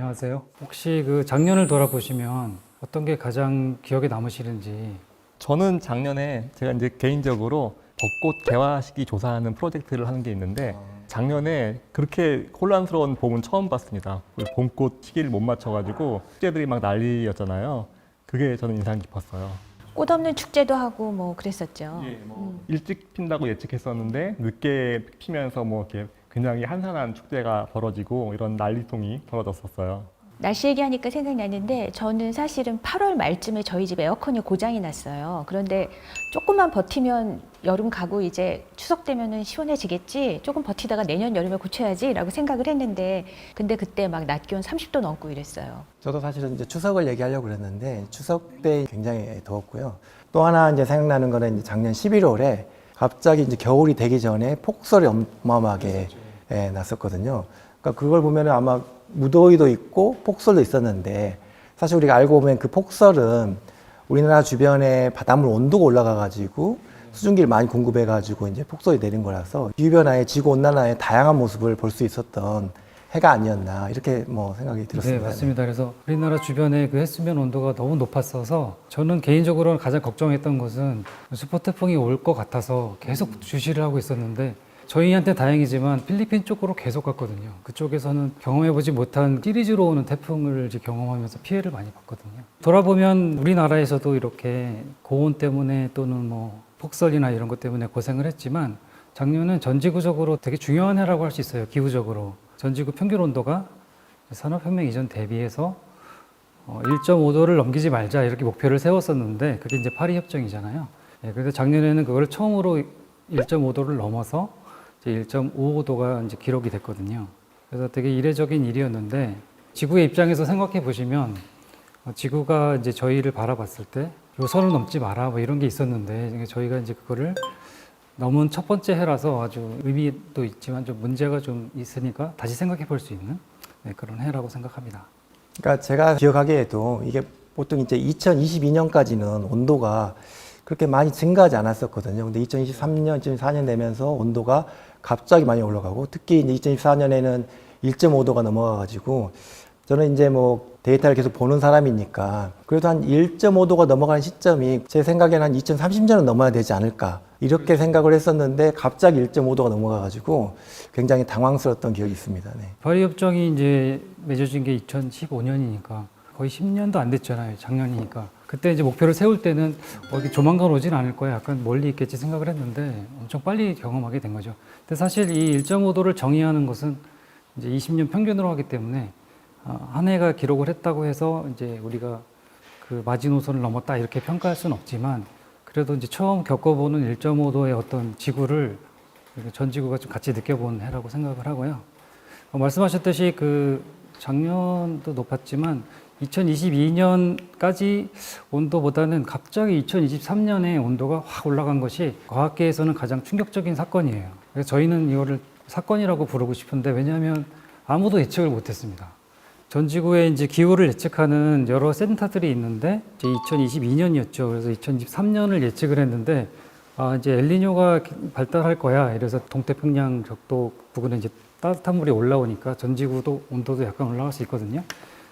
안녕하세요. 혹시 그 작년을 돌아보시면 어떤 게 가장 기억에 남으시는지. 저는 작년에 제가 이제 개인적으로 벚꽃 개화 시기 조사하는 프로젝트를 하는 게 있는데 작년에 그렇게 혼란스러운 봄은 처음 봤습니다. 봄꽃 시기를 못 맞춰가지고 축제들이 막 난리였잖아요. 그게 저는 인상 깊었어요. 꽃 없는 축제도 하고 뭐 그랬었죠. 일찍 핀다고 예측했었는데 늦게 피면서 뭐 이렇게 굉장히 한산한 축제가 벌어지고 이런 난리통이 벌어졌었어요. 날씨 얘기하니까 생각나는데 저는 사실은 8월 말쯤에 저희 집 에어컨이 고장이 났어요. 그런데 조금만 버티면 여름 가고 이제 추석 되면은 시원해지겠지. 조금 버티다가 내년 여름에 고쳐야지라고 생각을 했는데 근데 그때 막 낮 기온 30도 넘고 이랬어요. 저도 사실은 이제 추석을 얘기하려고 그랬는데 추석 때 굉장히 더웠고요. 또 하나 이제 생각나는 거는 이제 작년 11월에 갑자기 이제 겨울이 되기 전에 폭설이 어마어마하게 났었거든요. 그러니까 그걸 보면은 아마 무더위도 있고 폭설도 있었는데 사실 우리가 알고 보면 그 폭설은 우리나라 주변에 바닷물 온도가 올라가 가지고 수증기를 많이 공급해 가지고 이제 폭설이 내린 거라서 기후변화의 지구 온난화의 다양한 모습을 볼 수 있었던 해가 아니었나 이렇게 뭐 생각이 들었습니다. 네, 맞습니다. 그래서 우리나라 주변에 그 해수면 온도가 너무 높았어서 저는 개인적으로 가장 걱정했던 것은 슈퍼 태풍이 올 것 같아서 계속 주시를 하고 있었는데 저희한테 다행이지만 필리핀 쪽으로 계속 갔거든요. 그쪽에서는 경험해보지 못한 시리즈로 오는 태풍을 이제 경험하면서 피해를 많이 봤거든요. 돌아보면 우리나라에서도 이렇게 고온 때문에 또는 뭐 폭설이나 이런 것 때문에 고생을 했지만 작년은 전지구적으로 되게 중요한 해라고 할 수 있어요. 기후적으로. 전지구 평균 온도가 산업혁명 이전 대비해서 1.5도를 넘기지 말자 이렇게 목표를 세웠었는데 그게 이제 파리 협정이잖아요. 그래서 작년에는 그걸 처음으로 1.5도를 넘어서 1.55도가 이제 기록이 됐거든요. 그래서 되게 이례적인 일이었는데 지구의 입장에서 생각해 보시면 지구가 이제 저희를 바라봤을 때 요 선을 넘지 마라 뭐 이런 게 있었는데 저희가 이제 그거를 넘은 첫 번째 해라서 아주 의미도 있지만 좀 문제가 좀 있으니까 다시 생각해 볼 수 있는 그런 해라고 생각합니다. 그러니까 제가 기억하기에도 이게 보통 이제 2022년까지는 온도가 그렇게 많이 증가하지 않았었거든요. 근데 2023년, 2024년 되면서 온도가 갑자기 많이 올라가고 특히 이제 2024년에는 1.5도가 넘어가가지고 저는 이제 뭐 데이터를 계속 보는 사람이니까 그래도 한 1.5도가 넘어가는 시점이 제 생각에는 한 2030년은 넘어야 되지 않을까 이렇게 생각을 했었는데 갑자기 1.5도가 넘어가가지고 굉장히 당황스러웠던 기억이 있습니다. 네. 파리 협정이 이제 맺어진 게 2015년이니까 거의 10년도 안 됐잖아요. 작년이니까. 그때 이제 목표를 세울 때는 이게 조만간 오진 않을 거야. 약간 멀리 있겠지 생각을 했는데 엄청 빨리 경험하게 된 거죠. 근데 사실 이 1.5도를 정의하는 것은 이제 20년 평균으로 하기 때문에 한 해가 기록을 했다고 해서 이제 우리가 그 마지노선을 넘었다 이렇게 평가할 수는 없지만 그래도 이제 처음 겪어보는 1.5도의 어떤 지구를 전 지구가 좀 같이 느껴본 해라고 생각을 하고요. 말씀하셨듯이 그 작년도 높았지만 2022년까지 온도보다는 갑자기 2023년에 온도가 확 올라간 것이 과학계에서는 가장 충격적인 사건이에요. 그래서 저희는 이거를 사건이라고 부르고 싶은데 왜냐하면 아무도 예측을 못했습니다. 전 지구의 이제 기후를 예측하는 여러 센터들이 있는데 이제 2022년이었죠. 그래서 2023년을 예측을 했는데 이제 엘니뇨가 발달할 거야. 이래서 동태평양 적도 부근에 이제 따뜻한 물이 올라오니까 전 지구도 온도도 약간 올라갈 수 있거든요.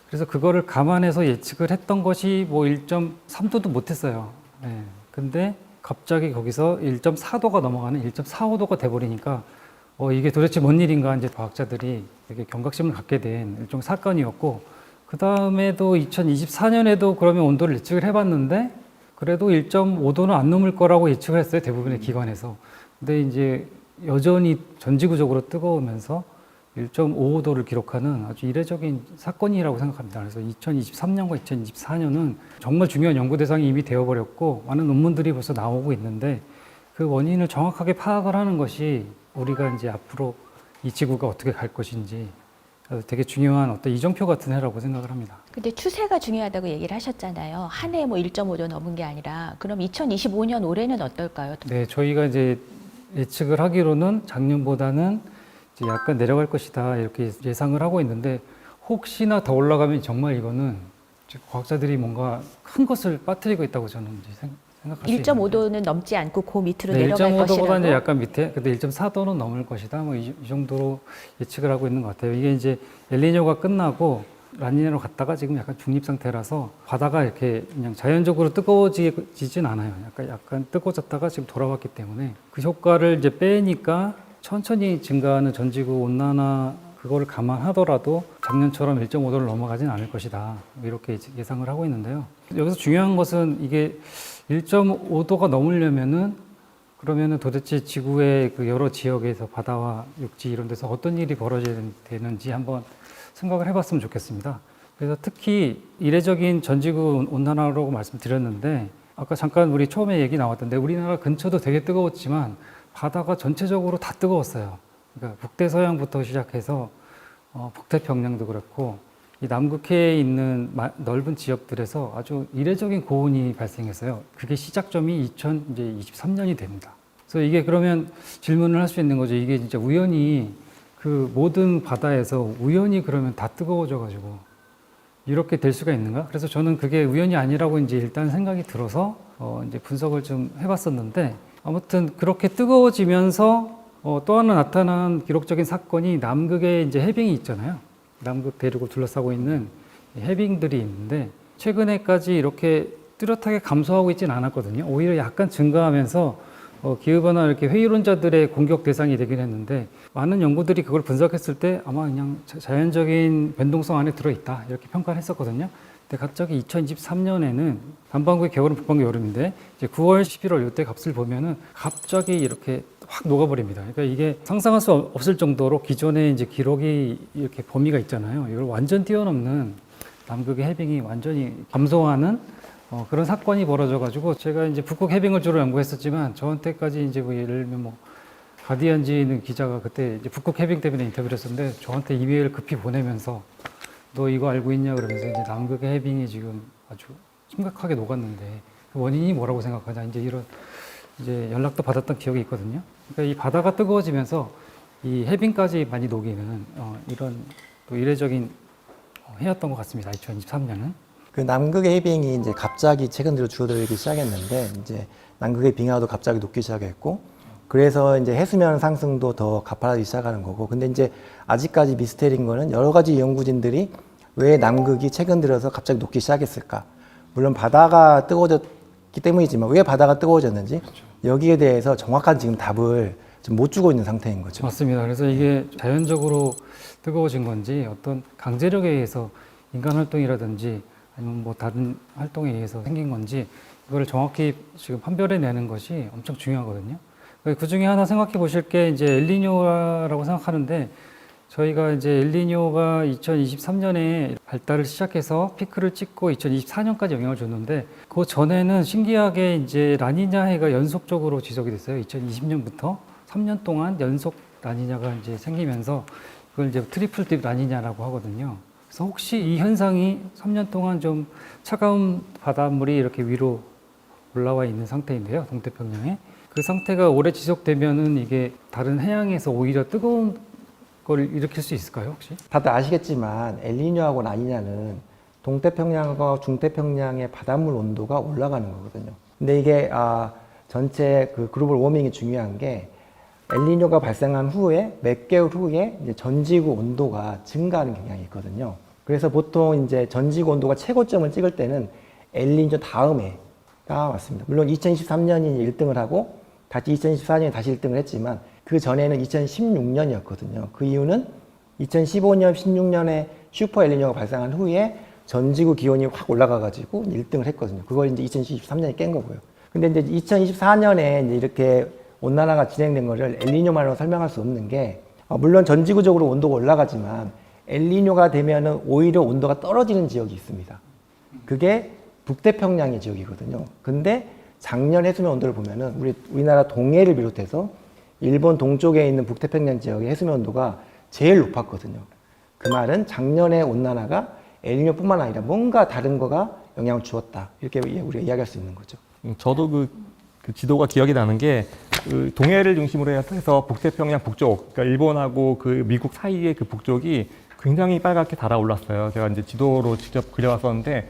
그래서 그거를 감안해서 예측을 했던 것이 뭐 1.3도도 못했어요. 네. 근데 갑자기 거기서 1.4도가 넘어가는 1.45도가 돼버리니까 이게 도대체 뭔 일인가 이제 과학자들이 되게 경각심을 갖게 된 일종 사건이었고 그 다음에도 2024년에도 그러면 온도를 예측을 해봤는데 그래도 1.5도는 안 넘을 거라고 예측을 했어요. 대부분의 기관에서. 근데 이제 여전히 전지구적으로 뜨거우면서 1.55도를 기록하는 아주 이례적인 사건이라고 생각합니다. 그래서 2023년과 2024년은 정말 중요한 연구 대상이 이미 되어버렸고 많은 논문들이 벌써 나오고 있는데 그 원인을 정확하게 파악을 하는 것이 우리가 이제 앞으로 이 지구가 어떻게 갈 것인지 되게 중요한 어떤 이정표 같은 해라고 생각을 합니다. 근데 추세가 중요하다고 얘기를 하셨잖아요. 한 해 뭐 1.5도 넘은 게 아니라 그럼 2025년 올해는 어떨까요? 네, 저희가 이제 예측을 하기로는 작년보다는 이제 약간 내려갈 것이다 이렇게 예상을 하고 있는데 혹시나 더 올라가면 정말 이거는 과학자들이 뭔가 큰 것을 빠뜨리고 있다고 저는 이제 생각할 수 있는데 1.5도는 넘지 않고 그 밑으로 네, 내려갈 1.5도보다 것이라고. 이제 약간 밑에, 근데 1.4도는 넘을 것이다. 뭐 이 정도로 예측을 하고 있는 것 같아요. 이게 이제 엘니뇨가 끝나고 라니냐로 갔다가 지금 약간 중립 상태라서 바다가 이렇게 그냥 자연적으로 뜨거워지진 않아요. 약간 뜨거워졌다가 지금 돌아왔기 때문에 그 효과를 이제 빼니까 천천히 증가하는 전지구 온난화 그거를 감안하더라도 작년처럼 1.5도를 넘어가진 않을 것이다. 이렇게 예상을 하고 있는데요. 여기서 중요한 것은 이게 1.5도가 넘으려면은 그러면은 도대체 지구의 그 여러 지역에서 바다와 육지 이런 데서 어떤 일이 벌어져야 되는지 한번 생각을 해봤으면 좋겠습니다. 그래서 특히 이례적인 전지구 온난화라고 말씀드렸는데 아까 잠깐 우리 처음에 얘기 나왔던데 우리나라 근처도 되게 뜨거웠지만 바다가 전체적으로 다 뜨거웠어요. 그러니까 북대서양부터 시작해서 북태평양도 그렇고 이 남극해에 있는 넓은 지역들에서 아주 이례적인 고온이 발생했어요. 그게 시작점이 2023년이 됩니다. 그래서 이게 그러면 질문을 할 수 있는 거죠. 이게 진짜 우연히 그 모든 바다에서 우연히 그러면 다 뜨거워져가지고 이렇게 될 수가 있는가? 그래서 저는 그게 우연이 아니라고 이제 일단 생각이 들어서 이제 분석을 좀 해봤었는데 아무튼 그렇게 뜨거워지면서 또 하나 나타난 기록적인 사건이 남극에 이제 해빙이 있잖아요. 남극 대륙을 둘러싸고 있는 해빙들이 있는데 최근에까지 이렇게 뚜렷하게 감소하고 있지는 않았거든요. 오히려 약간 증가하면서 기후변화 이렇게 회의론자들의 공격 대상이 되긴 했는데 많은 연구들이 그걸 분석했을 때 아마 그냥 자연적인 변동성 안에 들어있다 이렇게 평가를 했었거든요. 근데 갑자기 2023년에는 남반구의 겨울은 북반구 여름인데 이제 9월, 11월 이때 값을 보면은 갑자기 이렇게 확 녹아버립니다. 그러니까 이게 상상할 수 없을 정도로 기존에 이제 기록이 이렇게 범위가 있잖아요. 이걸 완전 뛰어넘는 남극의 해빙이 완전히 감소하는 그런 사건이 벌어져가지고 제가 이제 북극 해빙을 주로 연구했었지만 저한테까지 이제 뭐 예를 들면 뭐 가디언지 있는 기자가 그때 이제 북극 해빙 때문에 인터뷰를 했었는데 저한테 이메일 급히 보내면서 너 이거 알고 있냐 그러면서 이제 남극의 해빙이 지금 아주 심각하게 녹았는데 그 원인이 뭐라고 생각하냐 이제 이런 이제 연락도 받았던 기억이 있거든요. 그러니까 이 바다가 뜨거워지면서 이 해빙까지 많이 녹이는 이런 또 이례적인 해였던 것 같습니다. 2023년은. 그 남극의 해빙이 이제 갑자기 최근 들어 줄어들기 시작했는데 이제 남극의 빙하도 갑자기 녹기 시작했고 그래서 이제 해수면 상승도 더 가파르기 시작하는 거고 근데 이제 아직까지 미스테리인 거는 여러 가지 연구진들이 왜 남극이 최근 들어서 갑자기 녹기 시작했을까? 물론 바다가 뜨거워졌기 때문이지만 왜 바다가 뜨거워졌는지 여기에 대해서 정확한 지금 답을 지금 못 주고 있는 상태인 거죠. 맞습니다. 그래서 이게 자연적으로 뜨거워진 건지 어떤 강제력에 의해서 인간 활동이라든지 아니면 뭐 다른 활동에 의해서 생긴 건지 이거를 정확히 지금 판별해내는 것이 엄청 중요하거든요. 그 중에 하나 생각해 보실 게 이제 엘니뇨라고 생각하는데 저희가 이제 엘니뇨가 2023년에 발달을 시작해서 피크를 찍고 2024년까지 영향을 줬는데 그 전에는 신기하게 이제 라니냐 해가 연속적으로 지속이 됐어요. 2020년부터 3년 동안 연속 라니냐가 이제 생기면서 그걸 이제 트리플 딥 라니냐라고 하거든요. 그래서 혹시 이 현상이 3년 동안 좀 차가운 바닷물이 이렇게 위로 올라와 있는 상태인데요. 동태평양에. 그 상태가 오래 지속되면은 이게 다른 해양에서 오히려 뜨거운 걸 일으킬 수 있을까요, 혹시? 다들 아시겠지만 엘니뇨하고 라니냐는 동태평양과 중태평양의 바닷물 온도가 올라가는 거거든요. 근데 이게 전체 그 글로벌 워밍이 중요한 게 엘니뇨가 발생한 후에 몇 개월 후에 이제 전지구 온도가 증가하는 경향이 있거든요. 그래서 보통 이제 전지구 온도가 최고점을 찍을 때는 엘니뇨 다음에가 왔습니다. 물론 2023년이 1등을 하고 다시 2024년에 다시 1등을 했지만 그 전에는 2016년이었거든요. 그 이유는 2015년, 16년에 슈퍼 엘니뇨가 발생한 후에 전지구 기온이 확 올라가가지고 1등을 했거든요. 그걸 이제 2023년에 깬 거고요. 근데 이제 2024년에 이제 이렇게 온난화가 진행된 거를 엘니뇨만으로 설명할 수 없는 게 물론 전지구적으로 온도가 올라가지만 엘니뇨가 되면은 오히려 온도가 떨어지는 지역이 있습니다. 그게 북태평양의 지역이거든요. 근데 작년 해수면 온도를 보면은 우리나라 동해를 비롯해서 일본 동쪽에 있는 북태평양 지역의 해수면 온도가 제일 높았거든요. 그 말은 작년의 온난화가 엘니뇨뿐만 아니라 뭔가 다른 거가 영향을 주었다. 이렇게 우리가 이야기할 수 있는 거죠. 저도 그 지도가 기억이 나는 게 그 동해를 중심으로 해서 북태평양 북쪽, 그러니까 일본하고 그 미국 사이의 그 북쪽이 굉장히 빨갛게 달아올랐어요. 제가 이제 지도로 직접 그려왔었는데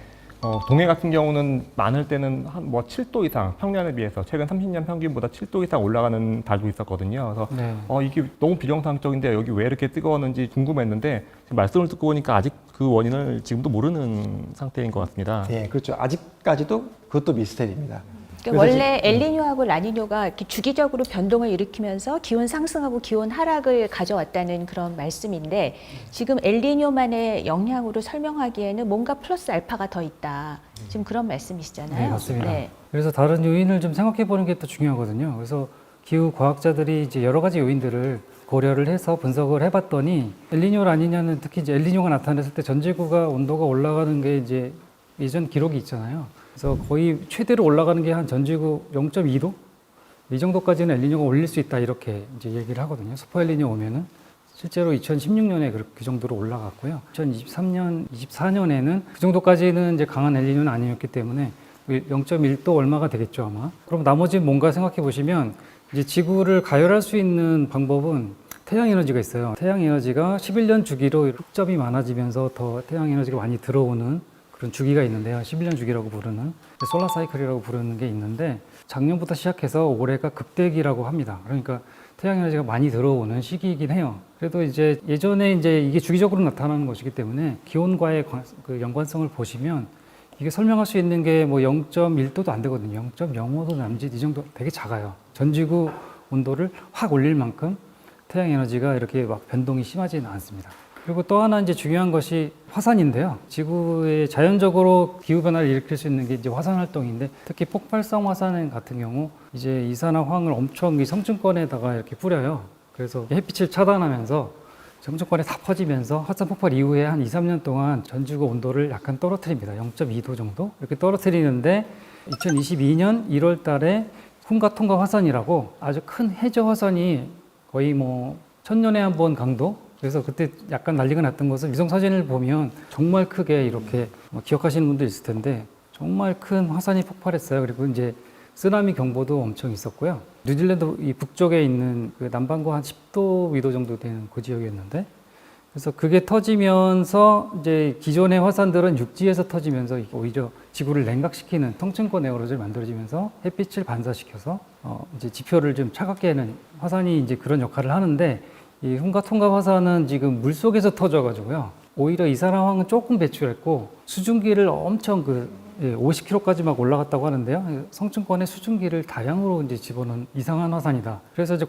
동해 같은 경우는 많을 때는 한 뭐 7도 이상 평년에 비해서 최근 30년 평균보다 7도 이상 올라가는 달도 있었거든요. 그래서 네. 이게 너무 비정상적인데 여기 왜 이렇게 뜨거웠는지 궁금했는데 지금 말씀을 듣고 보니까 아직 그 원인을 지금도 모르는 상태인 것 같습니다. 네, 그렇죠. 아직까지도 그것도 미스테리입니다. 그러니까 그래서 원래 엘니뇨하고 라니뇨가 이렇게 주기적으로 변동을 일으키면서 기온 상승하고 기온 하락을 가져왔다는 그런 말씀인데 지금 엘니뇨만의 영향으로 설명하기에는 뭔가 플러스 알파가 더 있다. 지금 그런 말씀이시잖아요. 네, 맞습니다. 네. 그래서 다른 요인을 좀 생각해 보는 게 또 중요하거든요. 그래서 기후 과학자들이 이제 여러 가지 요인들을 고려를 해서 분석을 해봤더니 엘니뇨, 라니냐는 특히 이제 엘니뇨가 나타났을 때 전 지구가 온도가 올라가는 게 이제 예전 기록이 있잖아요. 그래서 거의 최대로 올라가는 게 한 전지구 0.2도? 이 정도까지는 엘니뇨가 올릴 수 있다 이렇게 이제 얘기를 하거든요. 슈퍼 엘니뇨 오면은 실제로 2016년에 그 정도로 올라갔고요. 2023년, 24년에는 그 정도까지는 이제 강한 엘니뇨는 아니었기 때문에 0.1도 얼마가 되겠죠 아마. 그럼 나머지 뭔가 생각해 보시면 이제 지구를 가열할 수 있는 방법은 태양 에너지가 있어요. 태양 에너지가 11년 주기로 흑점이 많아지면서 더 태양 에너지가 많이 들어오는 그런 주기가 있는데요. 11년 주기라고 부르는 솔라 사이클이라고 부르는 게 있는데 작년부터 시작해서 올해가 극대기라고 합니다. 그러니까 태양 에너지가 많이 들어오는 시기이긴 해요. 그래도 이제 예전에 이제 이게 주기적으로 나타나는 것이기 때문에 기온과의 그 연관성을 보시면 이게 설명할 수 있는 게 뭐 0.1도도 안 되거든요. 0.05도 남짓 이 정도 되게 작아요. 전 지구 온도를 확 올릴 만큼 태양 에너지가 이렇게 막 변동이 심하지는 않습니다. 그리고 또 하나 이제 중요한 것이 화산인데요. 지구에 자연적으로 기후변화를 일으킬 수 있는 게 이제 화산 활동인데 특히 폭발성 화산 같은 경우 이제 이산화황을 엄청 이 성층권에다가 이렇게 뿌려요. 그래서 햇빛을 차단하면서 성층권에 다 퍼지면서 화산 폭발 이후에 한 2, 3년 동안 전 지구 온도를 약간 떨어뜨립니다. 0.2도 정도 이렇게 떨어뜨리는데 2022년 1월 달에 훈가통가 화산이라고 아주 큰 해저 화산이 거의 뭐 1000년에 한 번 강도 그래서 그때 약간 난리가 났던 것은 위성 사진을 보면 정말 크게 이렇게 기억하시는 분도 있을 텐데 정말 큰 화산이 폭발했어요. 그리고 이제 쓰나미 경보도 엄청 있었고요. 뉴질랜드 이 북쪽에 있는 그 남반구 한 10도 위도 정도 되는 그 지역이었는데 그래서 그게 터지면서 이제 기존의 화산들은 육지에서 터지면서 오히려 지구를 냉각시키는 성층권 에어로졸이 만들어지면서 햇빛을 반사시켜서 이제 지표를 좀 차갑게 하는 화산이 이제 그런 역할을 하는데 이 훈가통가 화산은 지금 물 속에서 터져가지고요. 오히려 이산화황은 조금 배출했고 수증기를 엄청 50km까지 막 올라갔다고 하는데요. 성층권에 수증기를 다량으로 이제 집어넣은 이상한 화산이다. 그래서 이제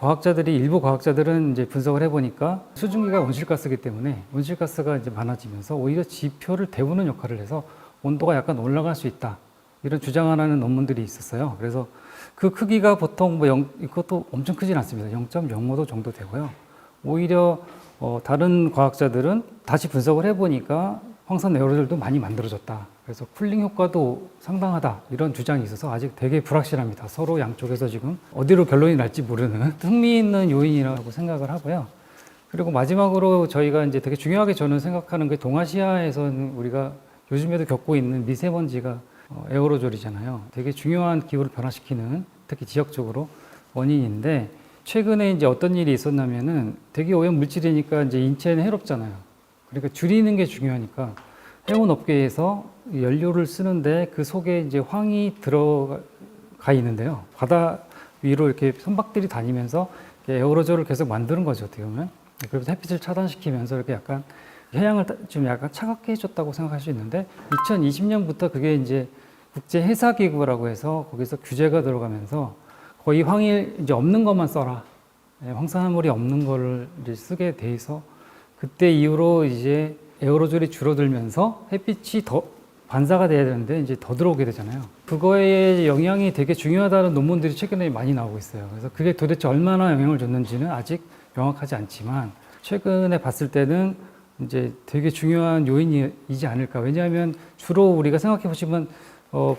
일부 과학자들은 이제 분석을 해보니까 수증기가 온실가스이기 때문에 온실가스가 이제 많아지면서 오히려 지표를 데우는 역할을 해서 온도가 약간 올라갈 수 있다. 이런 주장을 하는 논문들이 있었어요. 그래서 그 크기가 보통 이것도 엄청 크진 않습니다. 0.05도 정도 되고요. 오히려 다른 과학자들은 다시 분석을 해보니까 황산 에어로졸도 많이 만들어졌다. 그래서 쿨링 효과도 상당하다. 이런 주장이 있어서 아직 되게 불확실합니다. 서로 양쪽에서 지금 어디로 결론이 날지 모르는 흥미있는 요인이라고 생각을 하고요. 그리고 마지막으로 저희가 이제 되게 중요하게 저는 생각하는 게 동아시아에서는 우리가 요즘에도 겪고 있는 미세먼지가 에어로졸이잖아요. 되게 중요한 기후를 변화시키는 특히 지역적으로 원인인데 최근에 이제 어떤 일이 있었냐면은 되게 오염 물질이니까 이제 인체는 해롭잖아요. 그러니까 줄이는 게 중요하니까 해운 업계에서 연료를 쓰는데 그 속에 이제 황이 들어가 있는데요. 바다 위로 이렇게 선박들이 다니면서 에어로졸을 계속 만드는 거죠, 어떻게 보면. 그래서 햇빛을 차단시키면서 이렇게 약간 해양을 좀 약간 차갑게 해줬다고 생각할 수 있는데 2020년부터 그게 이제 국제해사기구라고 해서 거기서 규제가 들어가면서 거의 황이 이제 없는 것만 써라. 황산화물이 없는 거를 이제 쓰게 돼 있어 그때 이후로 이제 에어로졸이 줄어들면서 햇빛이 더 반사가 돼야 되는데 이제 더 들어오게 되잖아요. 그거에 영향이 되게 중요하다는 논문들이 최근에 많이 나오고 있어요. 그래서 그게 도대체 얼마나 영향을 줬는지는 아직 명확하지 않지만 최근에 봤을 때는 이제 되게 중요한 요인이지 않을까. 왜냐하면 주로 우리가 생각해 보시면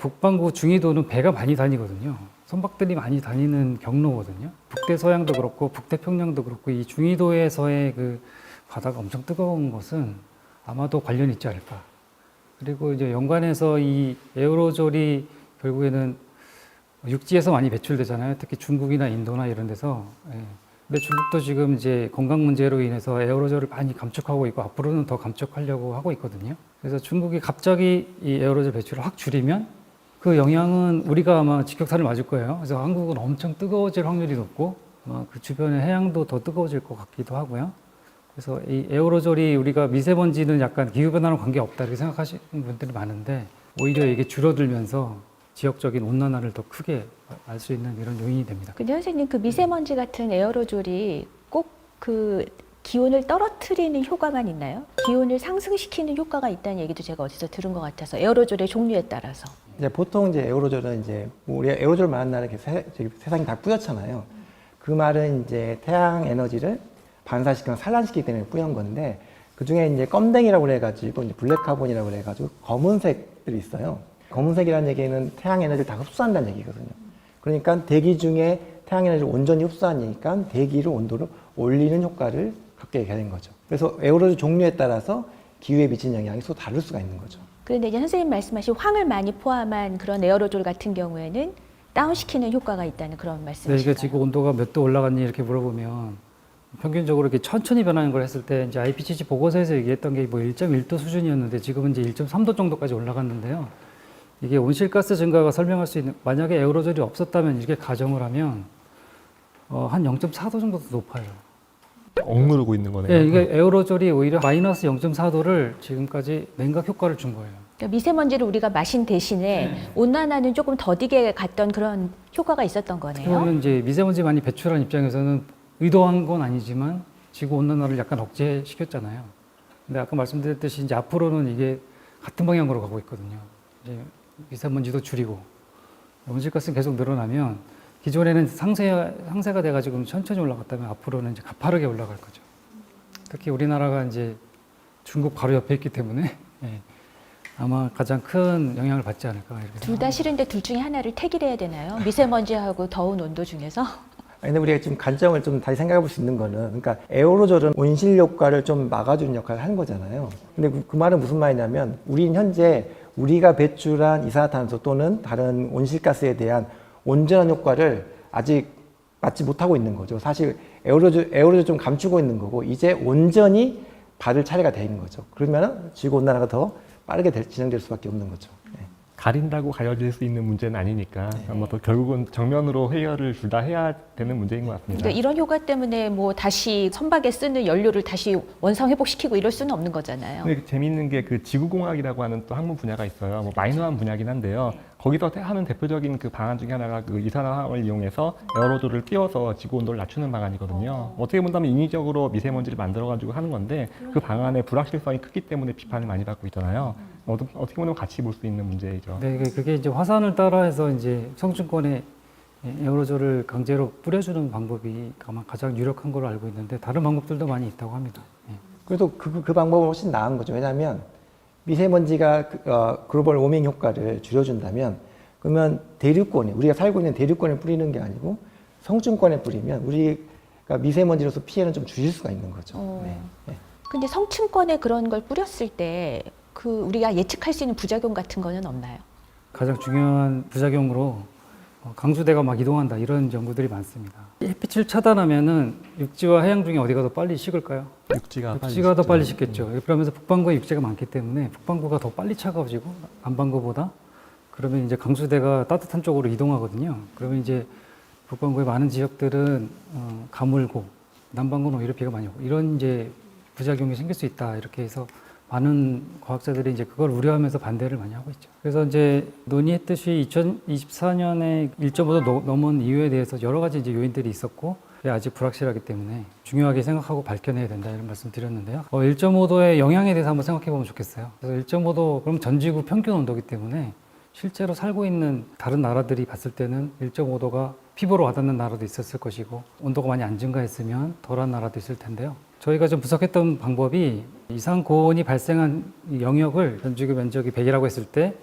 북반구 중위도는 배가 많이 다니거든요. 선박들이 많이 다니는 경로거든요. 북대서양도 그렇고 북태평양도 그렇고 이 중위도에서의 그 바다가 엄청 뜨거운 것은 아마도 관련이 있지 않을까. 그리고 이제 연관해서 이 에어로졸이 결국에는 육지에서 많이 배출되잖아요. 특히 중국이나 인도나 이런 데서 근데 중국도 지금 이제 건강 문제로 인해서 에어로졸을 많이 감축하고 있고 앞으로는 더 감축하려고 하고 있거든요. 그래서 중국이 갑자기 이 에어로졸 배출을 확 줄이면 그 영향은 우리가 아마 직격탄을 맞을 거예요. 그래서 한국은 엄청 뜨거워질 확률이 높고 아마 그 주변의 해양도 더 뜨거워질 것 같기도 하고요. 그래서 이 에어로졸이 우리가 미세먼지는 약간 기후변화랑 관계없다 이렇게 생각하시는 분들이 많은데 오히려 이게 줄어들면서 지역적인 온난화를 더 크게 알 수 있는 이런 요인이 됩니다. 근데 선생님 그 미세먼지 같은 에어로졸이 꼭 그 기온을 떨어뜨리는 효과만 있나요? 기온을 상승시키는 효과가 있다는 얘기도 제가 어디서 들은 것 같아서 에어로졸의 종류에 따라서. 이제 보통 이제 에어로졸은 이제 우리가 에어로졸 말하는 날에 세상이 다 뿌옇잖아요. 그 말은 이제 태양 에너지를 반사시키거나 산란시키기 때문에 뿌연 건데 그 중에 이제 껌댕이라고 그래가지고 이제 블랙카본이라고 그래가지고 검은색들이 있어요. 검은색이라는 얘기는 태양 에너지를 다 흡수한다는 얘기거든요. 그러니까 대기 중에 태양 에너지를 온전히 흡수하니까 대기를 온도를 올리는 효과를 갖게 되는 거죠. 그래서 에어로졸 종류에 따라서 기후에 미치는 영향이 또 다를 수가 있는 거죠. 그런데 이제 선생님 말씀하신 황을 많이 포함한 그런 에어로졸 같은 경우에는 다운시키는 효과가 있다는 그런 네, 말씀이신가요? 이게 지금 온도가 몇 도 올라갔니 이렇게 물어보면 평균적으로 이렇게 천천히 변하는 걸 했을 때 이제 IPCC 보고서에서 얘기했던 게 뭐 1.1도 수준이었는데 지금은 이제 1.3도 정도까지 올라갔는데요. 이게 온실가스 증가가 설명할 수 있는 만약에 에어로졸이 없었다면 이렇게 가정을 하면 한 0.4도 정도 더 높아요. 억누르고 있는 거네요. 네, 이게 에어로졸이 오히려 마이너스 0.4도를 지금까지 냉각 효과를 준 거예요. 그러니까 미세먼지를 우리가 마신 대신에 온난화는 조금 더디게 갔던 그런 효과가 있었던 거네요. 그러면 이제 미세먼지 많이 배출한 입장에서는 의도한 건 아니지만 지구 온난화를 약간 억제시켰잖아요. 근데 아까 말씀드렸듯이 이제 앞으로는 이게 같은 방향으로 가고 있거든요. 이제 미세먼지도 줄이고 온실가스는 계속 늘어나면 기존에는 상세가 돼가지고 천천히 올라갔다면 앞으로는 이제 가파르게 올라갈 거죠. 특히 우리나라가 이제 중국 바로 옆에 있기 때문에 예, 아마 가장 큰 영향을 받지 않을까 이렇게 둘 다 싫은데 둘 중에 하나를 택일해야 되나요? 미세먼지하고 더운 온도 중에서? 근데 우리가 지금 관점을 좀 다시 생각해 볼 수 있는 거는, 그러니까 에어로졸은 온실 효과를 좀 막아주는 역할을 하는 거잖아요. 근데 그 말은 무슨 말이냐면, 우리는 현재 우리가 배출한 이산화탄소 또는 다른 온실가스에 대한 온전한 효과를 아직 맞지 못하고 있는 거죠. 사실 에어로졸 좀 감추고 있는 거고, 이제 온전히 받을 차례가 돼 있는 거죠. 그러면 지구 온난화가 더 빠르게 진행될 수밖에 없는 거죠. 네. 가린다고 가려질 수 있는 문제는 아니니까 아마 또 결국은 정면으로 해결을 둘 다 해야 되는 문제인 것 같습니다. 그러니까 이런 효과 때문에 뭐 다시 선박에 쓰는 연료를 다시 원상 회복시키고 이럴 수는 없는 거잖아요. 근데 재미있는 게 그 지구공학이라고 하는 또 학문 분야가 있어요. 뭐 마이너한 분야긴 한데요. 거기서 하는 대표적인 그 방안 중에 하나가 그 이산화황을 이용해서 에어로졸을 띄워서 지구 온도를 낮추는 방안이거든요. 어떻게 본다면 인위적으로 미세먼지를 만들어가지고 하는 건데 그 방안의 불확실성이 크기 때문에 비판을 많이 받고 있잖아요. 어떻게 보면 같이 볼 수 있는 문제이죠. 네, 그게 이제 화산을 따라해서 이제 성층권에 에어로졸을 강제로 뿌려주는 방법이 아마 가장 유력한 걸로 알고 있는데 다른 방법들도 많이 있다고 합니다. 예. 그래도 그 방법은 훨씬 나은 거죠. 왜냐하면 미세먼지가 글로벌 워밍 효과를 줄여준다면, 그러면 대륙권에, 우리가 살고 있는 대륙권에 뿌리는 게 아니고 성층권에 뿌리면 우리가 미세먼지로서 피해는 좀 줄일 수가 있는 거죠. 네. 네. 근데 성층권에 그런 걸 뿌렸을 때 그 우리가 예측할 수 있는 부작용 같은 거는 없나요? 가장 중요한 부작용으로 강수대가 막 이동한다 이런 연구들이 많습니다. 햇빛을 차단하면은 육지와 해양 중에 어디가 더 빨리 식을까요? 육지가 더 빨리 식겠죠. 그러면서 북반구에 육지가 많기 때문에 북반구가 더 빨리 차가워지고 남반구보다, 그러면 이제 강수대가 따뜻한 쪽으로 이동하거든요. 그러면 이제 북반구의 많은 지역들은 가물고 남반구는 오히려 비가 많이 오고 이런 이제 부작용이 생길 수 있다 이렇게 해서 많은 과학자들이 이제 그걸 우려하면서 반대를 많이 하고 있죠. 그래서 이제 논의했듯이 2024년에 1.5도 넘은 이유에 대해서 여러 가지 이제 요인들이 있었고 아직 불확실하기 때문에 중요하게 생각하고 밝혀내야 된다 이런 말씀 드렸는데요. 1.5도의 영향에 대해서 한번 생각해 보면 좋겠어요. 그래서 1.5도 그럼 전 지구 평균 온도이기 때문에 실제로 살고 있는 다른 나라들이 봤을 때는 1.5도가 피부로 와닿는 나라도 있었을 것이고 온도가 많이 안 증가했으면 덜한 나라도 있을 텐데요. 저희가 좀 분석했던 방법이 이상 고온이 발생한 영역을 전 지구 면적이 100이라고 했을 때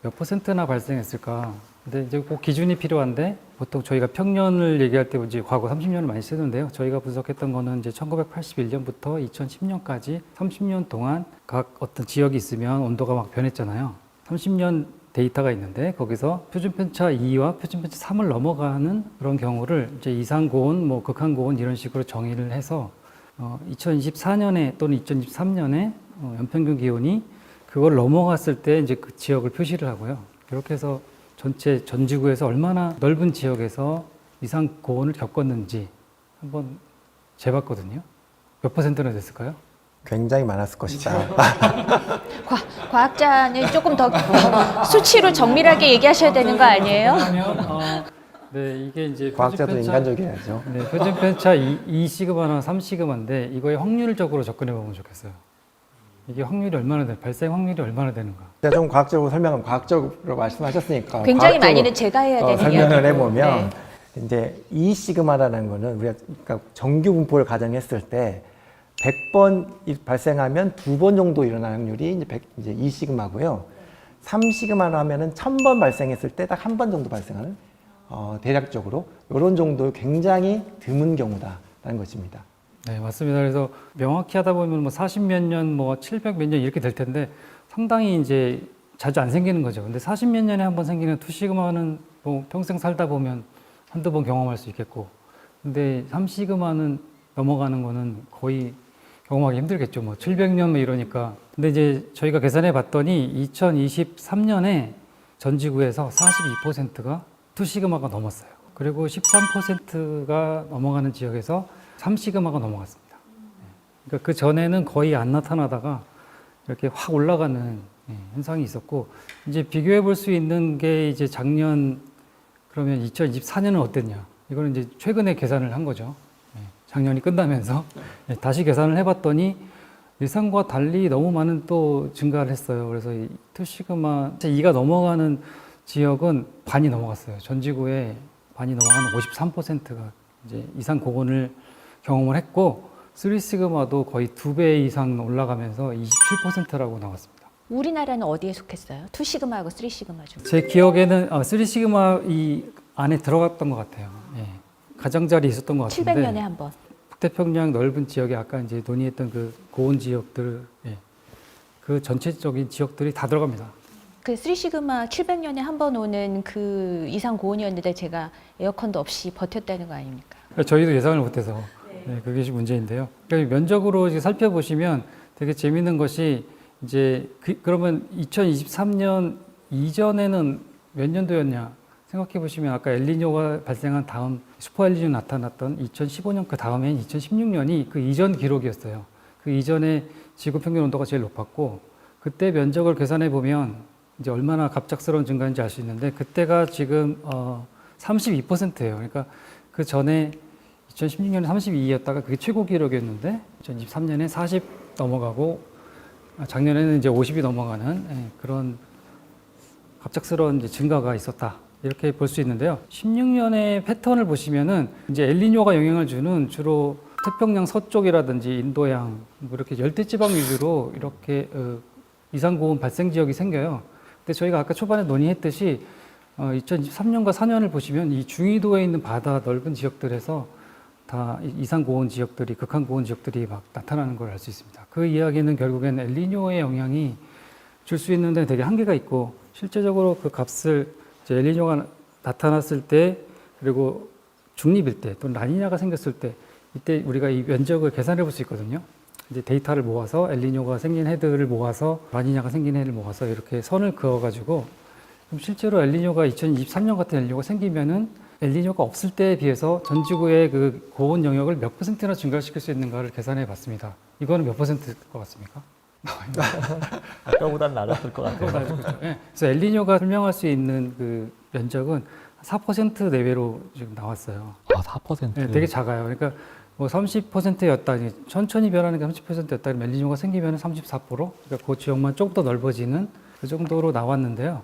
몇 %나 발생했을까. 근데 이제 꼭 기준이 필요한데 보통 저희가 평년을 얘기할 때 이제 과거 30년을 많이 쓰는데요. 저희가 분석했던 거는 이제 1981년부터 2010년까지 30년 동안 각 어떤 지역이 있으면 온도가 막 변했잖아요. 30년 데이터가 있는데 거기서 표준 편차 2와 표준 편차 3을 넘어가는 그런 경우를 이제 이상 고온, 뭐 극한 고온 이런 식으로 정의를 해서 2024년에 또는 2023년에 연평균 기온이 그걸 넘어갔을 때 이제 그 지역을 표시를 하고요. 이렇게 해서 전체 전 지구에서 얼마나 넓은 지역에서 이상 고온을 겪었는지 한번 재봤거든요. 몇 %나 됐을까요? 굉장히 많았을 것이다. 과학자는 조금 더 수치로 정밀하게 얘기하셔야 되는 거 아니에요? 그러면 네, 이게 이제 과학자도 표준 편차- 인간적이야죠. 네, 표준 편차 2 시그마나 3 시그마인데 이거에 확률적으로 접근해 보면 좋겠어요. 이게 확률이 얼마나 돼? 발생 확률이 얼마나 되는가? 제가 좀 과학적으로 설명하면 과학적으로 말씀하셨으니까 굉장히 과학적으로, 많이는 제가 해야 되는 설명을 이야기고. 해보면 네. 이제 2 시그마라는 거는 우리가 그러니까 정규 분포를 가정했을 때 100번 발생하면 2번 정도 일어나는 확률이 이제 2 시그마고요. 3 시그마로 하면은 1000번 발생했을 때 딱 한 번 정도 발생하는 대략적으로 이런 정도의 굉장히 드문 경우다라는 것입니다. 네, 맞습니다. 그래서 명확히 하다 보면 뭐 40몇 년, 뭐 700 몇 년 이렇게 될 텐데 상당히 이제 자주 안 생기는 거죠. 근데 40몇 년에 한 번 생기는 2 시그마는 뭐 평생 살다 보면 한두 번 경험할 수 있겠고, 근데 3 시그마는 넘어가는 거는 거의 경험하기 힘들겠죠. 뭐 700년 뭐 이러니까. 근데 이제 저희가 계산해 봤더니 2023년에 전 지구에서 42%가 2 시그마가 넘었어요. 그리고 13%가 넘어가는 지역에서 3 시그마가 넘어갔습니다. 그러니까 그 전에는 거의 안 나타나다가 이렇게 확 올라가는 현상이 있었고, 이제 비교해 볼 수 있는 게 이제 작년, 그러면 2024년은 어땠냐? 이거는 이제 최근에 계산을 한 거죠. 작년이 끝나면서 다시 계산을 해봤더니 예상과 달리 너무 많은 또 증가를 했어요. 그래서 이 2 시그마 2가 넘어가는 지역은 반이 넘어갔어요. 전 지구의 반이 넘어가는 53%가 이제 이상 고온을 경험을 했고, 3 시그마도 거의 2배 이상 올라가면서 27%라고 나왔습니다. 우리나라는 어디에 속했어요? 2 시그마하고 3 시그마 중. 제 기억에는 3 시그마 이 안에 들어갔던 것 같아요. 예. 가장자리 있었던 것 같은데. 700년에 한 번. 북태평양 넓은 지역에 아까 이제 논의했던 그 고온 지역들, 그 전체적인 지역들이 다 들어갑니다. 그 3 시그마 700년에 한 번 오는 그 이상 고온이었는데 제가 에어컨도 없이 버텼다는 거 아닙니까? 저희도 예상을 못해서 그게 문제인데요. 그러니까 면적으로 이제 살펴보시면 되게 재밌는 것이 이제 그러면 2023년 이전에는 몇 년도였냐 생각해 보시면 아까 엘니뇨가 발생한 다음 슈퍼 엘니뇨 나타났던 2015년 그 다음엔 2016년이 그 이전 기록이었어요. 그 이전에 지구 평균 온도가 제일 높았고, 그때 면적을 계산해 보면 이제 얼마나 갑작스러운 증가인지 알 수 있는데, 그때가 지금 32%예요. 그러니까 그 전에 2016년에 32였다가 그게 최고 기록이었는데 2023년에 40 넘어가고 작년에는 이제 50이 넘어가는 그런 갑작스러운 이제 증가가 있었다. 이렇게 볼 수 있는데요. 16년의 패턴을 보시면은 이제 엘니뇨가 영향을 주는 주로 태평양 서쪽이라든지 인도양 뭐 이렇게 열대지방 위주로 이렇게 이상 고온 발생 지역이 생겨요. 근데 저희가 아까 초반에 논의했듯이 2023년과 4년을 보시면 이 중위도에 있는 바다 넓은 지역들에서 다 이상 고온 지역들이, 극한 고온 지역들이 막 나타나는 걸 알 수 있습니다. 그 이야기는 결국엔 엘니뇨의 영향이 줄 수 있는 데는 되게 한계가 있고, 실제적으로 그 값을 이제 엘니뇨가 나타났을 때, 그리고 중립일 때 또는 라니냐가 생겼을 때, 이때 우리가 이 면적을 계산해 볼 수 있거든요. 이제 데이터를 모아서 엘니뇨가 생긴 해들을 모아서 라니냐가 생긴 해를 모아서 이렇게 선을 그어가지고, 그럼 실제로 엘니뇨가 2023년 같은 엘니뇨가 생기면은 엘니뇨가 없을 때에 비해서 전 지구의 그 고온 영역을 몇 %나 증가시킬 수 있는가를 계산해 봤습니다. 이거는 몇 %일 것 같습니까? 아까보다는 낮았을 것 같아요. 그렇죠. 그래서 엘니뇨가 설명할 수 있는 그 면적은 4% 내외로 지금 나왔어요. 아, 4%. 네, 되게 작아요. 그러니까 뭐 30%였다, 천천히 변하는 게 30%였다, 그러면 엘니뇨가 생기면 34%, 그러니까 그 지역만 조금 더 넓어지는 그 정도로 나왔는데요.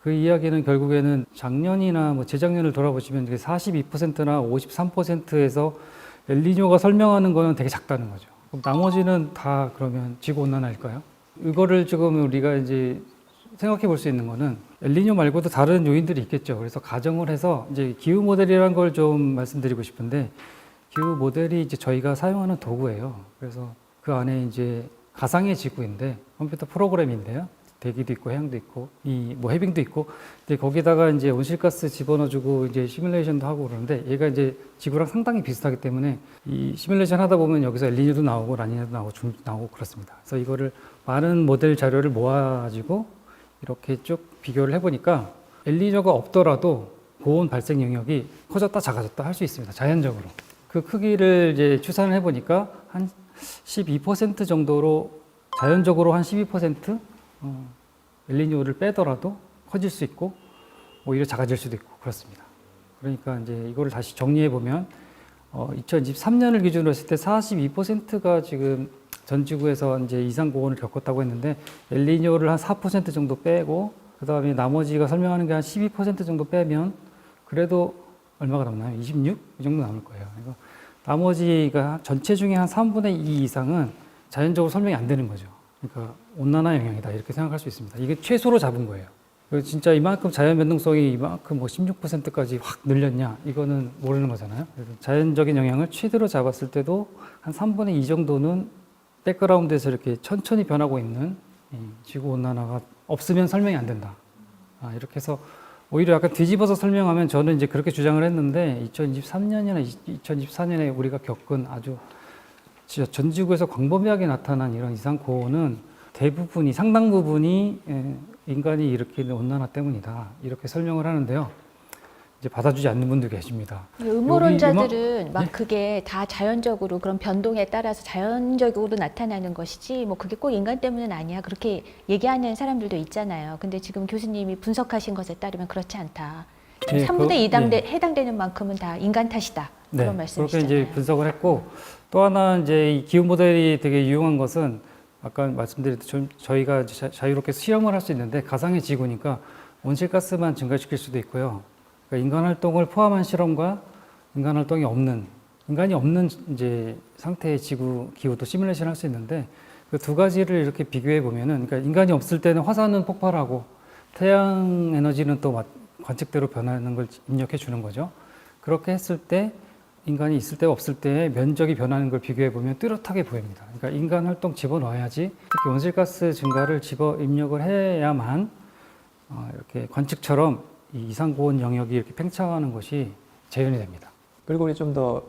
그 이야기는 결국에는 작년이나 뭐 재작년을 돌아보시면 42%나 53%에서 엘니뇨가 설명하는 거는 되게 작다는 거죠. 그럼 나머지는 다 그러면 지구 온난화일까요? 이거를 지금 우리가 이제 생각해 볼 수 있는 거는 엘니뇨 말고도 다른 요인들이 있겠죠. 그래서 가정을 해서 이제 기후 모델이라는 걸 좀 말씀드리고 싶은데, 기후 모델이 이제 저희가 사용하는 도구예요. 그래서 그 안에 이제 가상의 지구인데 컴퓨터 프로그램인데요. 대기도 있고 해양도 있고 이 뭐 해빙도 있고 이제 거기다가 이제 온실가스 집어넣어주고 이제 시뮬레이션도 하고 그러는데 얘가 이제 지구랑 상당히 비슷하기 때문에 이 시뮬레이션 하다 보면 여기서 엘니뇨도 나오고 라니냐도 나오고 중도 나오고 그렇습니다. 그래서 이거를 많은 모델 자료를 모아가지고 이렇게 쭉 비교를 해보니까 엘니뇨가 없더라도 고온 발생 영역이 커졌다 작아졌다 할 수 있습니다. 자연적으로. 그 크기를 이제 추산을 해보니까 한 12% 정도로 자연적으로 한 12% 엘니뇨를 빼더라도 커질 수 있고 오히려 작아질 수도 있고 그렇습니다. 그러니까 이제 이거를 다시 정리해 보면 2023년을 기준으로 했을 때 42%가 지금 전 지구에서 이제 이상 고온을 겪었다고 했는데 엘니뇨를 한 4% 정도 빼고 그다음에 나머지가 설명하는 게 한 12% 정도 빼면 그래도 얼마가 남나요? 26? 이 정도 남을 거예요. 그러니까 나머지가 전체 중에 한 3분의 2 이상은 자연적으로 설명이 안 되는 거죠. 그러니까 온난화 영향이다 이렇게 생각할 수 있습니다. 이게 최소로 잡은 거예요. 진짜 이만큼 자연 변동성이 이만큼 뭐 16%까지 확 늘렸냐 이거는 모르는 거잖아요. 그래서 자연적인 영향을 최대로 잡았을 때도 한 3분의 2 정도는 백그라운드에서 이렇게 천천히 변하고 있는 이 지구 온난화가 없으면 설명이 안 된다. 이렇게 해서 오히려 약간 뒤집어서 설명하면 저는 이제 그렇게 주장을 했는데 2023년이나 2024년에 우리가 겪은 아주 진짜 전 지구에서 광범위하게 나타난 이런 이상 고온은 대부분이 상당 부분이 인간이 일으키는 온난화 때문이다 이렇게 설명을 하는데요. 이제 받아주지 않는 분도 계십니다. 음모론자들은 막 네? 그게 다 자연적으로 그런 변동에 따라서 자연적으로 나타나는 것이지 뭐 그게 꼭 인간 때문은 아니야 그렇게 얘기하는 사람들도 있잖아요. 근데 지금 교수님이 분석하신 것에 따르면 그렇지 않다. 예, 3분의 2 예. 해당되는 만큼은 다 인간 탓이다. 그런 그렇게 말씀이시잖아요. 이제 분석을 했고 또 하나 이제 이 기후 모델이 되게 유용한 것은 아까 말씀드렸듯이 저희가 자유롭게 수렴을 할 수 있는데 가상의 지구니까 온실가스만 증가시킬 수도 있고요. 그러니까 인간 활동을 포함한 실험과 인간 활동이 없는 인간이 없는 이제 상태의 지구 기후도 시뮬레이션 할 수 있는데 그 두 가지를 이렇게 비교해 보면은 그러니까 인간이 없을 때는 화산은 폭발하고 태양 에너지는 또 관측대로 변하는 걸 입력해 주는 거죠. 그렇게 했을 때 인간이 있을 때 없을 때 면적이 변하는 걸 비교해 보면 뚜렷하게 보입니다. 그러니까 인간 활동 집어넣어야지 특히 온실가스 증가를 집어 입력을 해야만 이렇게 관측처럼 이 이상 고온 영역이 이렇게 팽창하는 것이 재현이 됩니다. 그리고 우리 좀 더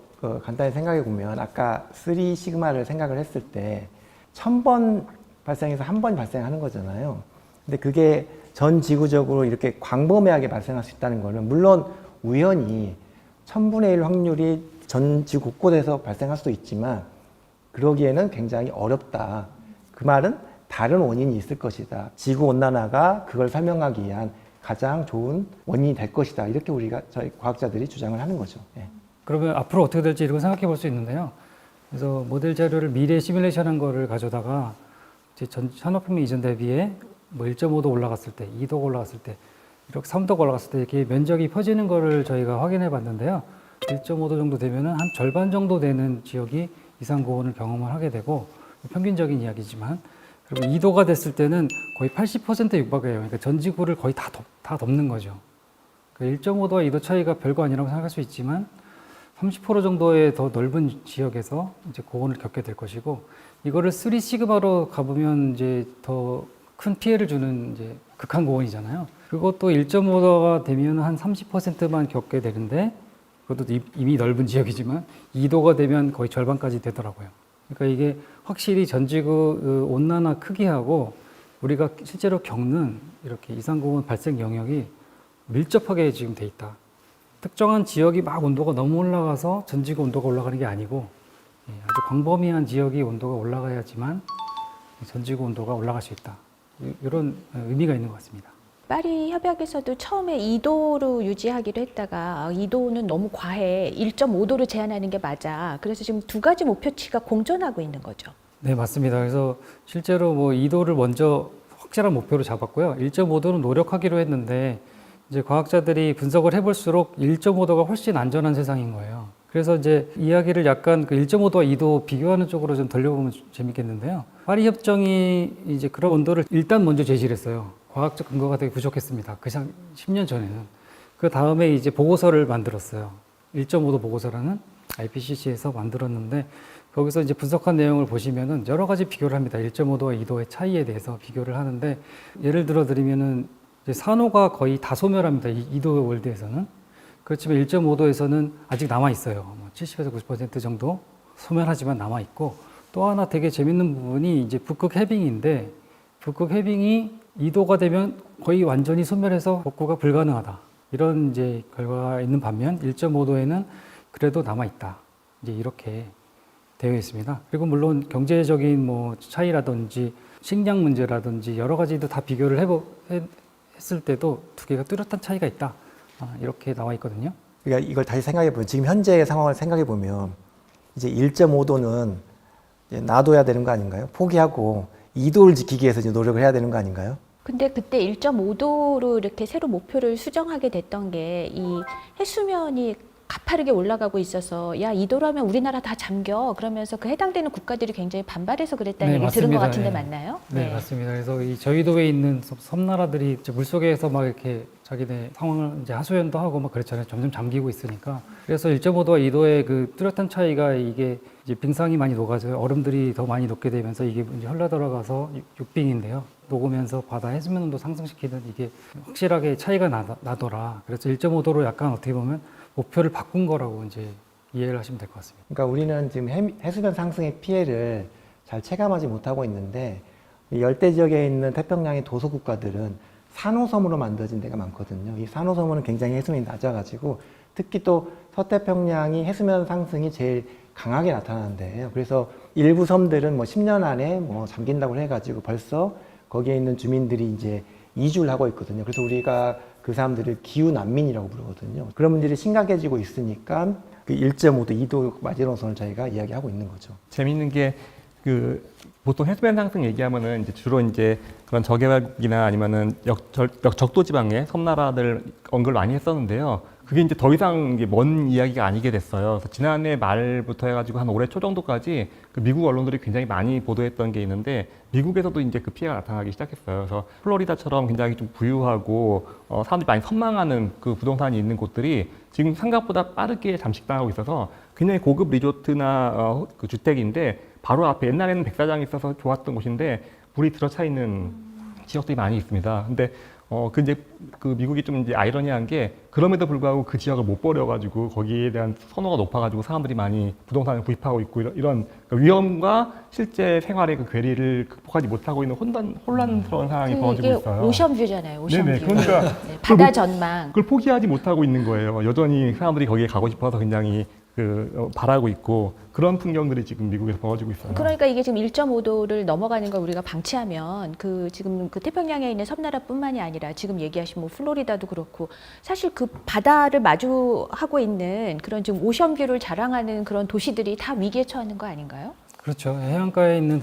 간단히 생각해 보면 아까 3 시그마를 생각을 했을 때 1000번 발생해서 한 번 발생하는 거잖아요. 근데 그게 전 지구적으로 이렇게 광범위하게 발생할 수 있다는 거는 물론 우연히 1000분의 1 확률이 전 지구 곳곳에서 발생할 수도 있지만 그러기에는 굉장히 어렵다. 그 말은 다른 원인이 있을 것이다. 지구 온난화가 그걸 설명하기 위한 가장 좋은 원인이 될 것이다. 이렇게 우리가 저희 과학자들이 주장을 하는 거죠. 예. 그러면 앞으로 어떻게 될지 이렇게 생각해 볼 수 있는데요. 그래서 모델 자료를 미래 시뮬레이션 한 거를 가져다가 이제 전 산업혁명 이전 대비에 뭐 1.5도 올라갔을 때, 2도가 올라갔을 때, 이렇게 3도가 올라갔을 때 이렇게 면적이 퍼지는 거를 저희가 확인해 봤는데요. 1.5도 정도 되면은 한 절반 정도 되는 지역이 이상 고온을 경험을 하게 되고 평균적인 이야기지만 그리고 2도가 됐을 때는 거의 80%에 육박해요. 그러니까 전 지구를 거의 다 덮는 거죠. 그러니까 1.5도와 2도 차이가 별거 아니라고 생각할 수 있지만 30% 정도의 더 넓은 지역에서 이제 고온을 겪게 될 것이고 이거를 3 시그마로 가보면 이제 더 큰 피해를 주는 이제 극한 고온이잖아요. 그것도 1.5도가 되면 한 30%만 겪게 되는데 그것도 이미 넓은 지역이지만 2도가 되면 거의 절반까지 되더라고요. 그러니까 이게 확실히 전지구 온난화 크기하고 우리가 실제로 겪는 이렇게 이상고온 발생 영역이 밀접하게 지금 돼 있다. 특정한 지역이 막 온도가 너무 올라가서 전지구 온도가 올라가는 게 아니고 아주 광범위한 지역이 온도가 올라가야지만 전지구 온도가 올라갈 수 있다. 이런 의미가 있는 것 같습니다. 파리 협약에서도 처음에 2도로 유지하기로 했다가 2도는 너무 과해 1.5도로 제한하는 게 맞아. 그래서 지금 두 가지 목표치가 공존하고 있는 거죠. 네, 맞습니다. 그래서 실제로 뭐 2도를 먼저 확실한 목표로 잡았고요. 1.5도는 노력하기로 했는데 이제 과학자들이 분석을 해볼수록 1.5도가 훨씬 안전한 세상인 거예요. 그래서 이제 이야기를 약간 그 1.5도와 2도 비교하는 쪽으로 좀 돌려보면 재밌겠는데요. 파리 협정이 이제 그런 온도를 일단 먼저 제시를 했어요. 과학적 근거가 되게 부족했습니다. 그 10년 전에는. 그 다음에 이제 보고서를 만들었어요. 1.5도 보고서라는 IPCC에서 만들었는데 거기서 이제 분석한 내용을 보시면은 여러 가지 비교를 합니다. 1.5도와 2도의 차이에 대해서 비교를 하는데 예를 들어 드리면은 이제 산호가 거의 다 소멸합니다. 2도 월드에서는. 그렇지만 1.5도에서는 아직 남아 있어요. 70에서 90% 정도 소멸하지만 남아 있고 또 하나 되게 재밌는 부분이 이제 북극 해빙인데 북극 해빙이 2도가 되면 거의 완전히 소멸해서 복구가 불가능하다. 이런 이제 결과가 있는 반면 1.5도에는 그래도 남아 있다. 이제 이렇게 되어 있습니다. 그리고 물론 경제적인 뭐 차이라든지 식량 문제라든지 여러 가지도 다 비교를 했을 때도 두 개가 뚜렷한 차이가 있다. 이렇게 나와 있거든요. 그러니까 이걸 다시 생각해 보면 지금 현재의 상황을 생각해 보면 이제 1.5도는 이제 놔둬야 되는 거 아닌가요? 포기하고 2도를 지키기 위해서 이제 노력을 해야 되는 거 아닌가요? 근데 그때 1.5도로 이렇게 새로 목표를 수정하게 됐던 게 이 해수면이 가파르게 올라가고 있어서 야 2도라면 우리나라 다 잠겨 그러면서 그 해당되는 국가들이 굉장히 반발해서 그랬다는 네, 얘기 들은 것 맞습니다. 같은데 네. 맞나요? 네, 맞습니다. 그래서 이 저희도에 있는 섬나라들이 이제 물속에서 막 이렇게 자기네 상황을 이제 하소연도 하고 막 그랬잖아요. 점점 잠기고 있으니까. 그래서 1.5도와 2도의 그 뚜렷한 차이가 이게 이제 빙상이 많이 녹아져요. 얼음들이 더 많이 녹게 되면서 이게 이제 흘러 들어가서 육빙인데요. 녹으면서 바다 해수면 온도 상승시키는 이게 확실하게 차이가 나더라. 그래서 1.5도로 약간 어떻게 보면 목표를 바꾼 거라고 이제 이해를 하시면 될 것 같습니다. 그러니까 우리는 지금 해수면 상승의 피해를 잘 체감하지 못하고 있는데 이 열대 지역에 있는 태평양의 도서 국가들은 산호섬으로 만들어진 데가 많거든요. 이 산호섬은 굉장히 해수면이 낮아가지고 특히 또 서태평양이 해수면 상승이 제일 강하게 나타나는 데예요. 그래서 일부 섬들은 뭐 10년 안에 뭐 잠긴다고 해가지고 벌써 거기에 있는 주민들이 이제 이주를 하고 있거든요. 그래서 우리가 그 사람들을 기후 난민이라고 부르거든요. 그런 문제들이 심각해지고 있으니까 그 1.5도, 2도 마지노선을 저희가 이야기하고 있는 거죠. 재밌는 게 그 보통 해수면 상승 얘기하면은 이제 주로 이제 그런 저개발국이나 아니면은 적도 지방의 섬나라들 언급을 많이 했었는데요. 그게 이제 더 이상 이게 먼 이야기가 아니게 됐어요. 그래서 지난해 말부터 해가지고 한 올해 초 정도까지 그 미국 언론들이 굉장히 많이 보도했던 게 있는데 미국에서도 이제 그 피해가 나타나기 시작했어요. 그래서 플로리다처럼 굉장히 좀 부유하고 사람들이 많이 선망하는 그 부동산이 있는 곳들이 지금 생각보다 빠르게 잠식당하고 있어서 굉장히 고급 리조트나 그 주택인데 바로 앞에 옛날에는 백사장이 있어서 좋았던 곳인데 물이 들어차 있는 지역들이 많이 있습니다. 근데 그 미국이 좀 이제 아이러니한 게 그럼에도 불구하고 그 지역을 못 버려가지고 거기에 대한 선호가 높아가지고 사람들이 많이 부동산을 구입하고 있고 이런 위험과 실제 생활의 그 괴리를 극복하지 못하고 있는 혼란스러운 상황이 벌어지고 이게 있어요. 오션뷰잖아요. 오션뷰. 네네. 그러니까 네, 바다 전망. 그걸 포기하지 못하고 있는 거예요. 여전히 사람들이 거기에 가고 싶어서 굉장히 바라고 있고 그런 풍경들이 지금 미국에서 벌어지고 있어요. 그러니까 이게 지금 1.5도를 넘어가는 걸 우리가 방치하면 그 지금 그 태평양에 있는 섬나라뿐만이 아니라 지금 얘기하신 뭐 플로리다도 그렇고 사실 그 바다를 마주하고 있는 그런 지금 오션뷰를 자랑하는 그런 도시들이 다 위기에 처하는 거 아닌가요? 그렇죠. 해안가에 있는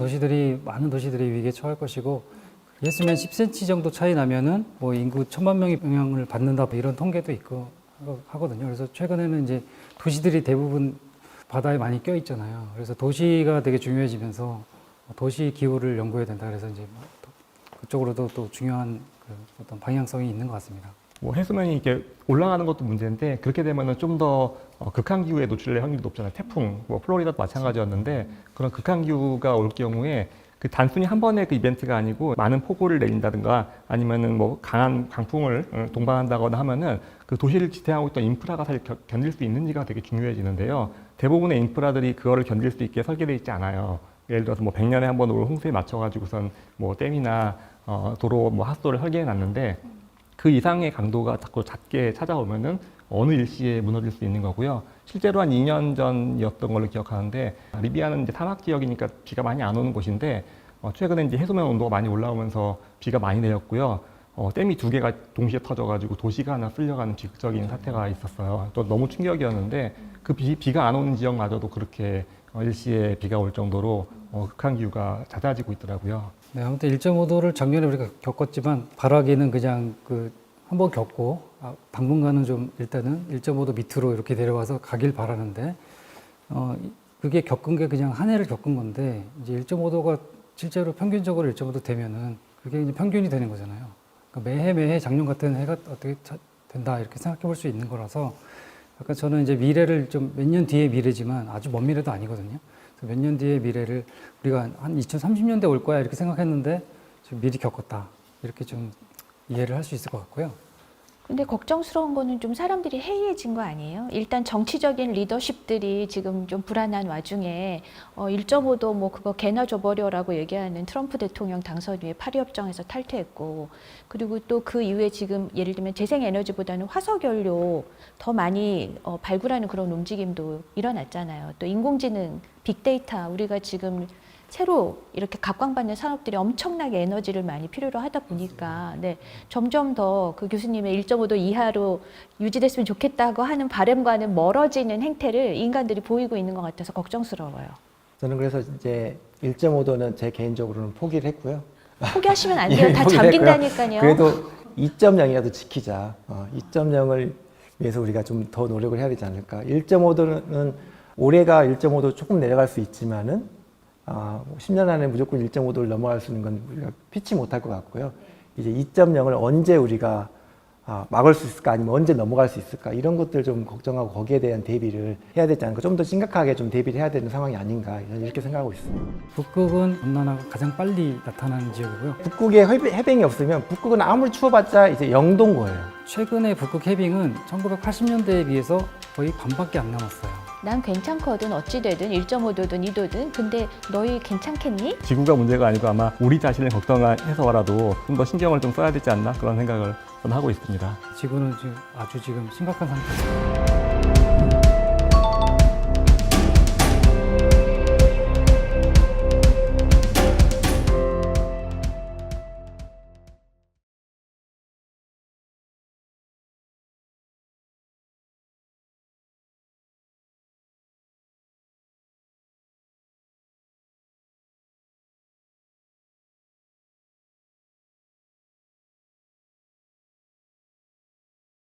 많은 도시들이 위기에 처할 것이고 예수면 10cm 정도 차이 나면은 뭐 인구 1,000만 명이 영향을 받는다 뭐 이런 통계도 있고 하거든요. 그래서 최근에는 이제 도시들이 대부분 바다에 많이 껴 있잖아요. 그래서 도시가 되게 중요해지면서 도시 기후를 연구해야 된다. 그래서 이제 그쪽으로도 또 중요한 그 어떤 방향성이 있는 것 같습니다. 뭐 해수면이 이렇게 올라가는 것도 문제인데 그렇게 되면은 좀 더 극한 기후에 노출될 확률이 높잖아요. 태풍, 뭐 플로리다도 마찬가지였는데 그런 극한 기후가 올 경우에 그 단순히 한 번의 그 이벤트가 아니고 많은 폭우를 내린다든가 아니면은 뭐 강한 강풍을 동반한다거나 하면은 그 도시를 지탱하고 있던 인프라가 사실 견딜 수 있는지가 되게 중요해지는데요. 대부분의 인프라들이 그거를 견딜 수 있게 설계되어 있지 않아요. 예를 들어서 뭐 100년에 한 번 올 홍수에 맞춰가지고선 뭐 댐이나 도로 뭐 하수도를 설계해 놨는데 그 이상의 강도가 자꾸 잦게 찾아오면은 어느 일시에 무너질 수 있는 거고요. 실제로 한 2년 전이었던 걸로 기억하는데 리비아는 이제 사막 지역이니까 비가 많이 안 오는 곳인데 최근에 이제 해수면 온도가 많이 올라오면서 비가 많이 내렸고요. 댐이 2개가 동시에 터져가지고 도시가 하나 쓸려가는 비극적인 사태가 있었어요. 또 너무 충격이었는데 그 비가 안 오는 지역마저도 그렇게 일시에 비가 올 정도로 극한 기후가 잦아지고 있더라고요. 네, 아무튼 1.5도를 작년에 우리가 겪었지만 바라기는 그냥 한번 겪고 당분간은 좀 일단은 1.5도 밑으로 이렇게 내려와서 가길 바라는데 그게 겪은 게 그냥 한 해를 겪은 건데 이제 1.5도가 실제로 평균적으로 1.5도 되면은 그게 이제 평균이 되는 거잖아요. 그러니까 매해 작년 같은 해가 어떻게 된다 이렇게 생각해 볼 수 있는 거라서 약간 저는 이제 미래를 좀 몇 년 뒤의 미래지만 아주 먼 미래도 아니거든요. 몇 년 뒤의 미래를 우리가 한 2030년대 올 거야 이렇게 생각했는데 지금 미리 겪었다. 이렇게 좀 이해를 할 수 있을 것 같고요. 근데 걱정스러운 거는 좀 사람들이 해이해진 거 아니에요? 일단 정치적인 리더십들이 지금 좀 불안한 와중에 1.5도 뭐 그거 개나 줘버려라고 얘기하는 트럼프 대통령 당선 후에 파리협정에서 탈퇴했고, 그리고 또 그 이후에 지금 예를 들면 재생에너지보다는 화석연료 더 많이 발굴하는 그런 움직임도 일어났잖아요. 또 인공지능, 빅데이터, 우리가 지금 새로 이렇게 각광받는 산업들이 엄청나게 에너지를 많이 필요로 하다 보니까 네, 점점 더 그 교수님의 1.5도 이하로 유지됐으면 좋겠다고 하는 바람과는 멀어지는 행태를 인간들이 보이고 있는 것 같아서 걱정스러워요. 저는 그래서 이제 1.5도는 제 개인적으로는 포기를 했고요. 포기하시면 안 돼요. 다 포기를 했고요. 잠긴다니까요. 그래도 2.0이라도 지키자. 2.0을 위해서 우리가 좀 더 노력을 해야 되지 않을까. 1.5도는 올해가 1.5도 조금 내려갈 수 있지만은 10년 안에 무조건 1.5도를 넘어갈 수 있는 건 우리가 피치 못할 것 같고요. 이제 2.0을 언제 우리가 막을 수 있을까, 아니면 언제 넘어갈 수 있을까, 이런 것들 좀 걱정하고 거기에 대한 대비를 해야 되지 않을까, 좀 더 심각하게 좀 대비를 해야 되는 상황이 아닌가, 이렇게 생각하고 있습니다. 북극은 온난화가 가장 빨리 나타나는 지역이고요. 북극에 해빙이 없으면 북극은 아무리 추워봤자 이제 영도인 거예요. 최근에 북극 해빙은 1980년대에 비해서 거의 반밖에 안 남았어요. 난 괜찮거든. 어찌되든 1.5도든 2도든. 근데 너희 괜찮겠니? 지구가 문제가 아니고 아마 우리 자신을 걱정해서라도 좀 더 신경을 좀 써야 되지 않나 그런 생각을 저는 하고 있습니다. 지구는 지금 아주 심각한 상태입니다.